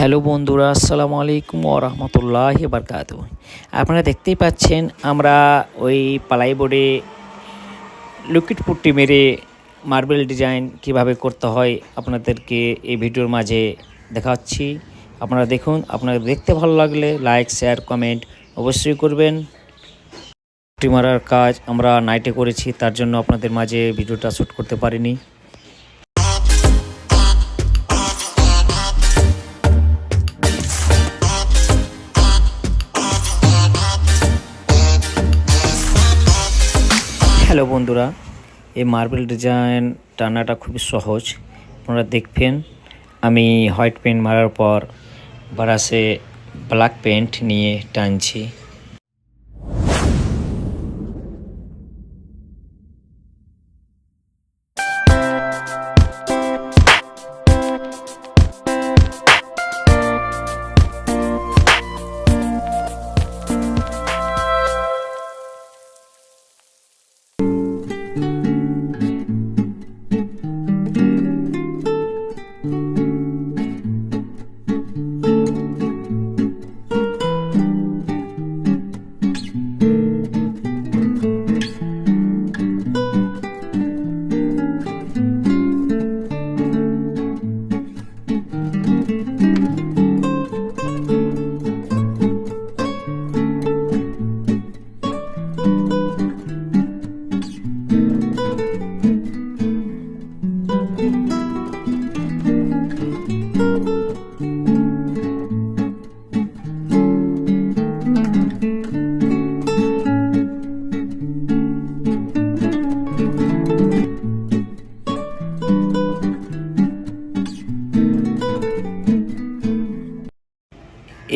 Hello বন্ধুরা, আসসালামু আলাইকুম ওয়া রাহমাতুল্লাহি ওয়া বারাকাতুহু। আপনারা দেখতেই পাচ্ছেন আমরা ওই প্লাই বোর্ডে লিকুইড পুট্টি মেরে মার্বেল ডিজাইন কিভাবে করতে হয় আপনাদেরকে এই ভিডিওর মাঝে দেখাচ্ছি। আপনারা দেখুন, আপনাদের দেখতে ভালো লাগলে লাইক শেয়ার কমেন্ট অবশ্যই করবেন। পুট্টি মারার কাজ আমরা নাইটে করেছি, তার জন্য আপনাদের মাঝে ভিডিওটা শ্যুট করতে পারিনি। হ্যালো বন্ধুরা, এই মার্বেল ডিজাইন টানাটা খুবই সহজ। আপনারা দেখবেন আমি হোয়াইট পেন্ট মারার পর ব্রাশে ব্ল্যাক পেন্ট নিয়ে টানছি।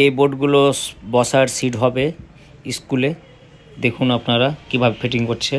এই বোর্ডগুলো বসার সিট হবে স্কুলে। দেখুন আপনারা কিভাবে ফিটিং করছে।